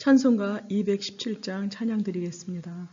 찬송가 217장 찬양 드리겠습니다.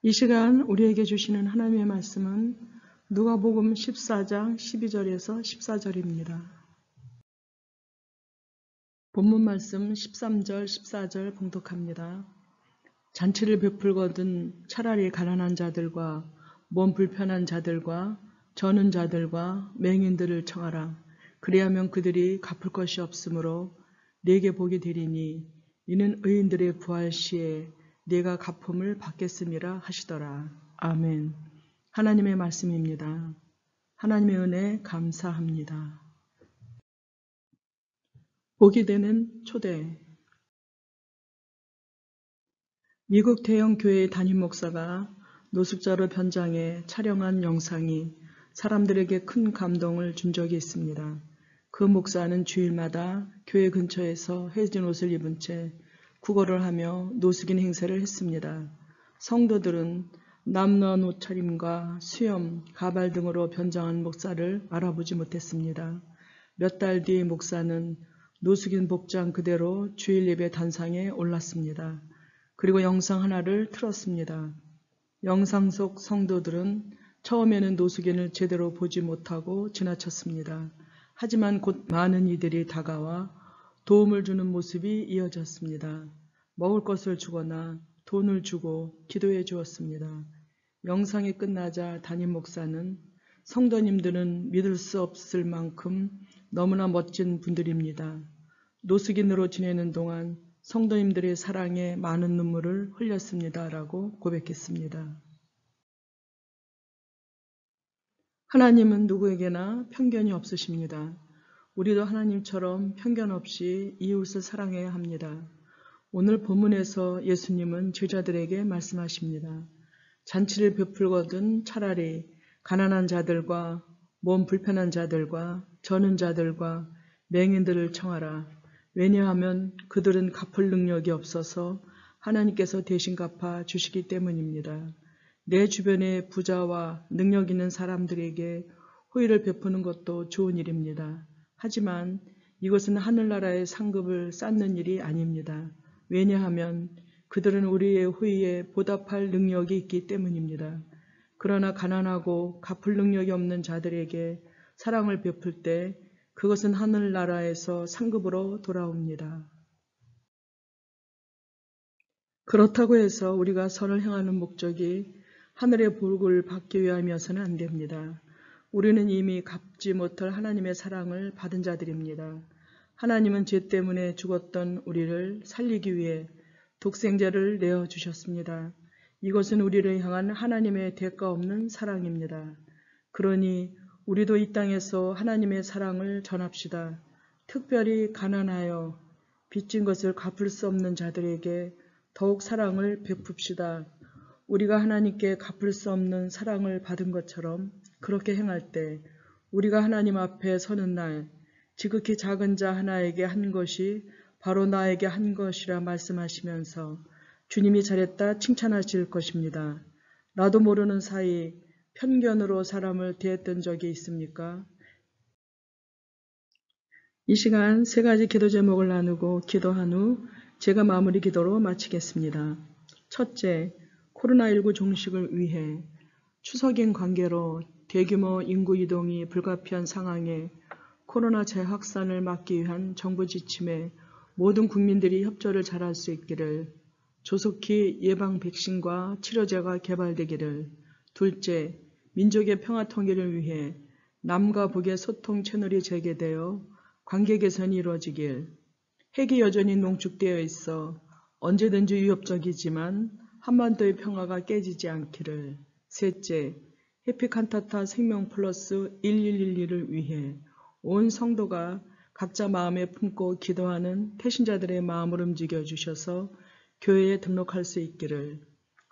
이 시간 우리에게 주시는 하나님의 말씀은 누가복음 14장 12절에서 14절입니다. 본문 말씀 13절, 14절 봉독합니다. 잔치를 베풀거든 차라리 가난한 자들과 몸 불편한 자들과 저는 자들과 맹인들을 청하라. 그리하면 그들이 갚을 것이 없으므로 네게 복이 되리니 이는 의인들의 부활 시에 네가 갚음을 받겠음이라 하시더라. 아멘. 하나님의 말씀입니다. 하나님의 은혜 감사합니다. 복이 되는 초대. 미국 대형 교회의 담임 목사가 노숙자로 변장해 촬영한 영상이 사람들에게 큰 감동을 준 적이 있습니다. 그 목사는 주일마다 교회 근처에서 해진 옷을 입은 채 구걸을 하며 노숙인 행세를 했습니다. 성도들은 남루한 옷차림과 수염, 가발 등으로 변장한 목사를 알아보지 못했습니다. 몇 달 뒤 목사는 노숙인 복장 그대로 주일 예배 단상에 올랐습니다. 그리고 영상 하나를 틀었습니다. 영상 속 성도들은 처음에는 노숙인을 제대로 보지 못하고 지나쳤습니다. 하지만 곧 많은 이들이 다가와 도움을 주는 모습이 이어졌습니다. 먹을 것을 주거나 돈을 주고 기도해 주었습니다. 영상이 끝나자 담임 목사는 성도님들은 믿을 수 없을 만큼 너무나 멋진 분들입니다. 노숙인으로 지내는 동안 성도님들의 사랑에 많은 눈물을 흘렸습니다. 라고 고백했습니다. 하나님은 누구에게나 편견이 없으십니다. 우리도 하나님처럼 편견 없이 이웃을 사랑해야 합니다. 오늘 본문에서 예수님은 제자들에게 말씀하십니다. 잔치를 베풀거든 차라리 가난한 자들과 몸 불편한 자들과 저는 자들과 맹인들을 청하라. 왜냐하면 그들은 갚을 능력이 없어서 하나님께서 대신 갚아 주시기 때문입니다. 내 주변의 부자와 능력 있는 사람들에게 호의를 베푸는 것도 좋은 일입니다. 하지만 이것은 하늘나라의 상급을 쌓는 일이 아닙니다. 왜냐하면 그들은 우리의 호의에 보답할 능력이 있기 때문입니다. 그러나 가난하고 갚을 능력이 없는 자들에게 사랑을 베풀 때 그것은 하늘나라에서 상급으로 돌아옵니다. 그렇다고 해서 우리가 선을 행하는 목적이 하늘의 복을 받기 위함이어서는 안 됩니다. 우리는 이미 갚지 못할 하나님의 사랑을 받은 자들입니다. 하나님은 죄 때문에 죽었던 우리를 살리기 위해 독생자를 내어주셨습니다. 이것은 우리를 향한 하나님의 대가 없는 사랑입니다. 그러니 우리도 이 땅에서 하나님의 사랑을 전합시다. 특별히 가난하여 빚진 것을 갚을 수 없는 자들에게 더욱 사랑을 베풉시다. 우리가 하나님께 갚을 수 없는 사랑을 받은 것처럼 그렇게 행할 때 우리가 하나님 앞에 서는 날 지극히 작은 자 하나에게 한 것이 바로 나에게 한 것이라 말씀하시면서 주님이 잘했다 칭찬하실 것입니다. 나도 모르는 사이 편견으로 사람을 대했던 적이 있습니까? 이 시간 세 가지 기도 제목을 나누고 기도한 후 제가 마무리 기도로 마치겠습니다. 첫째, 코로나19 종식을 위해 추석인 관계로 대규모 인구 이동이 불가피한 상황에 코로나 재확산을 막기 위한 정부 지침에 모든 국민들이 협조를 잘할 수 있기를, 조속히 예방 백신과 치료제가 개발되기를, 둘째, 민족의 평화 통일을 위해 남과 북의 소통 채널이 재개되어 관계 개선이 이루어지길, 핵이 여전히 농축되어 있어 언제든지 위협적이지만 한반도의 평화가 깨지지 않기를, 셋째, 해피칸타타 생명 플러스 1112를 위해 온 성도가 각자 마음에 품고 기도하는 태신자들의 마음을 움직여 주셔서 교회에 등록할 수 있기를,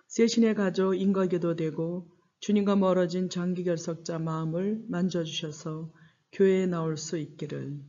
세신의 가족 인과기도되고 주님과 멀어진 장기결석자 마음을 만져주셔서 교회에 나올 수 있기를.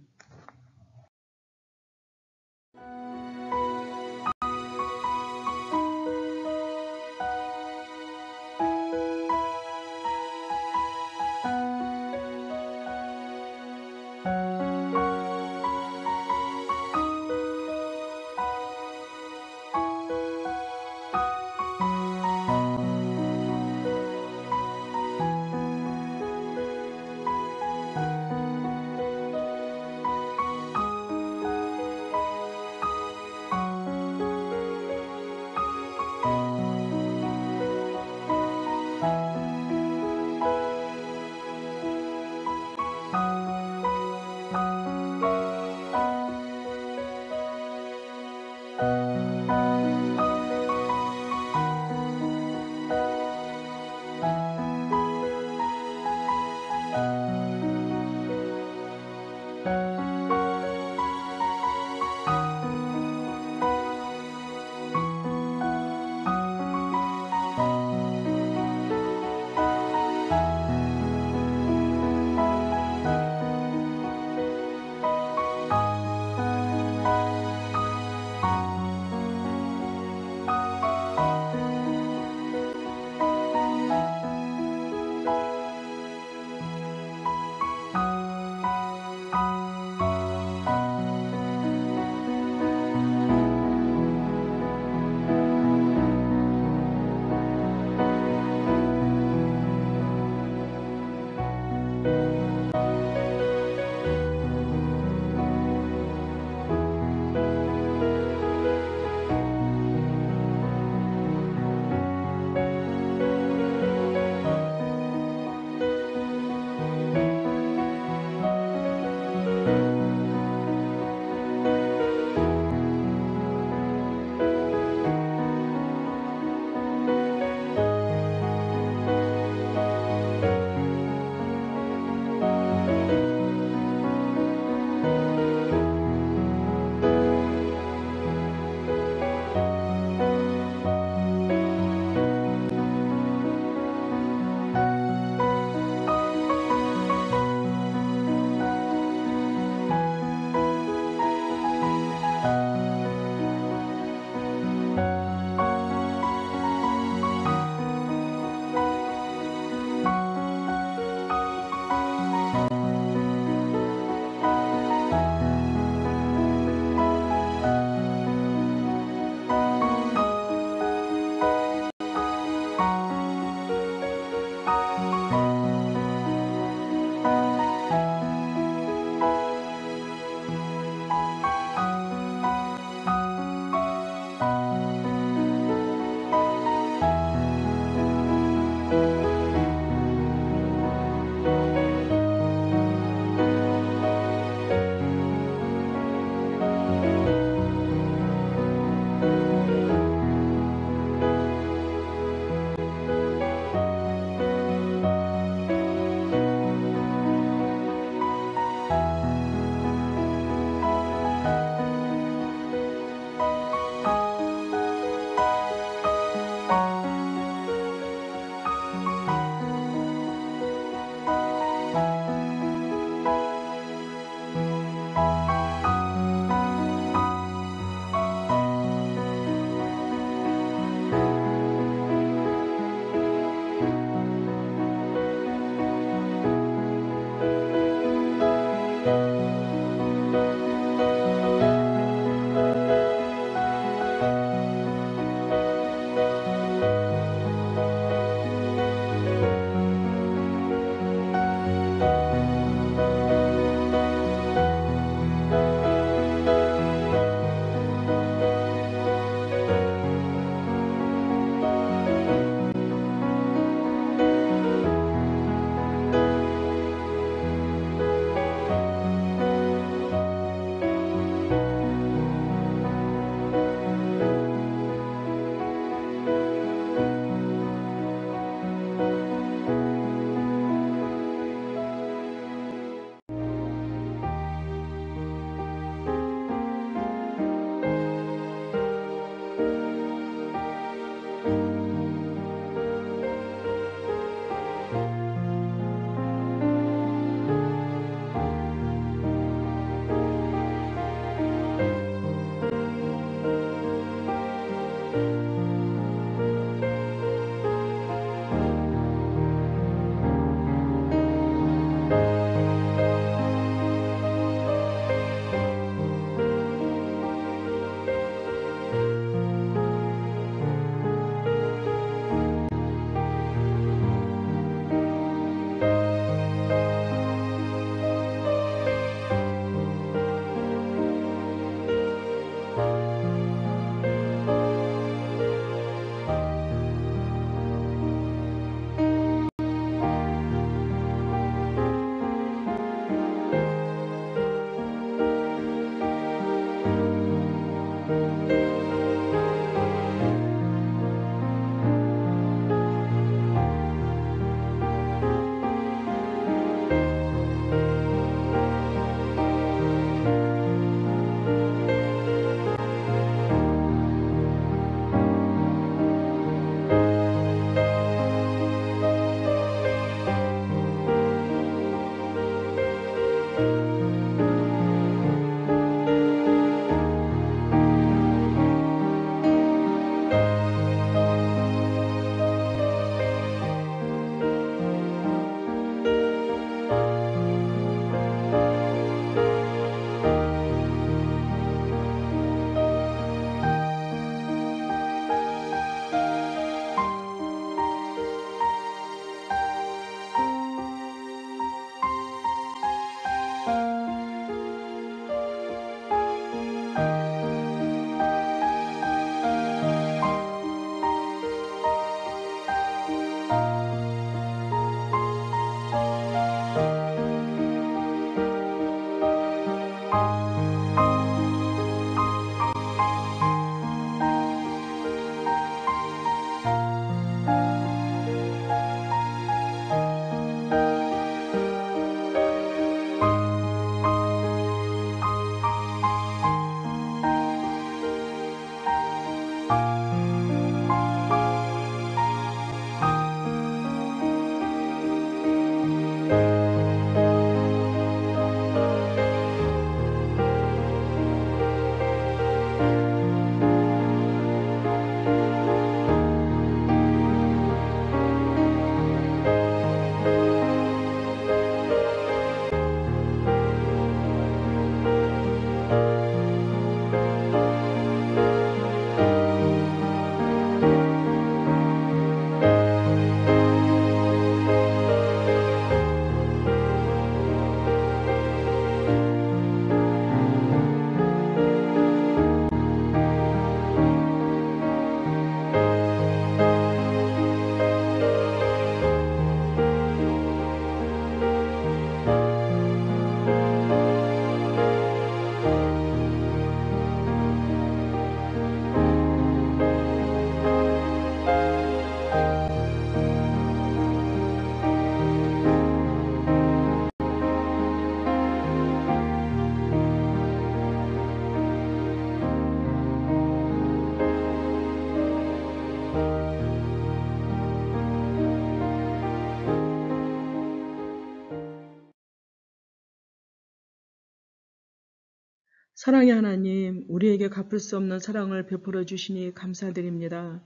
사랑의 하나님, 우리에게 갚을 수 없는 사랑을 베풀어 주시니 감사드립니다.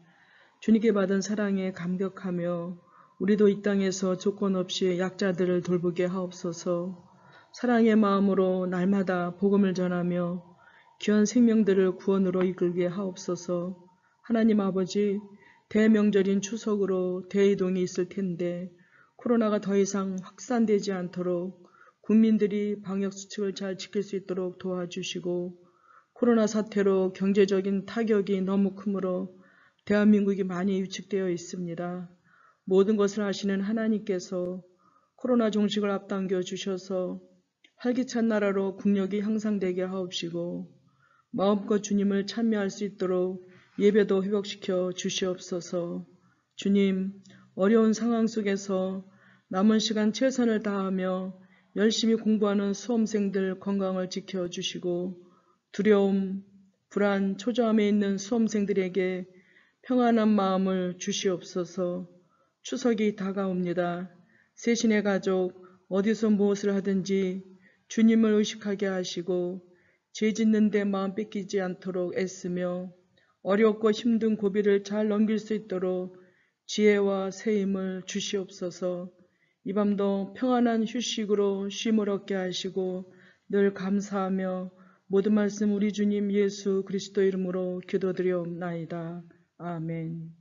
주님께 받은 사랑에 감격하며 우리도 이 땅에서 조건 없이 약자들을 돌보게 하옵소서. 사랑의 마음으로 날마다 복음을 전하며 귀한 생명들을 구원으로 이끌게 하옵소서. 하나님 아버지, 대명절인 추석으로 대이동이 있을 텐데 코로나가 더 이상 확산되지 않도록 국민들이 방역수칙을 잘 지킬 수 있도록 도와주시고, 코로나 사태로 경제적인 타격이 너무 크므로 대한민국이 많이 위축되어 있습니다. 모든 것을 아시는 하나님께서 코로나 종식을 앞당겨 주셔서 활기찬 나라로 국력이 향상되게 하옵시고, 마음껏 주님을 찬미할 수 있도록 예배도 회복시켜 주시옵소서. 주님, 어려운 상황 속에서 남은 시간 최선을 다하며 열심히 공부하는 수험생들 건강을 지켜주시고, 두려움, 불안, 초조함에 있는 수험생들에게 평안한 마음을 주시옵소서. 추석이 다가옵니다. 세신의 가족, 어디서 무엇을 하든지 주님을 의식하게 하시고 죄 짓는 데 마음 뺏기지 않도록 애쓰며 어렵고 힘든 고비를 잘 넘길 수 있도록 지혜와 새 힘을 주시옵소서. 이 밤도 평안한 휴식으로 쉼을 얻게 하시고 늘 감사하며 모든 말씀 우리 주님 예수 그리스도 이름으로 기도드리옵나이다. 아멘.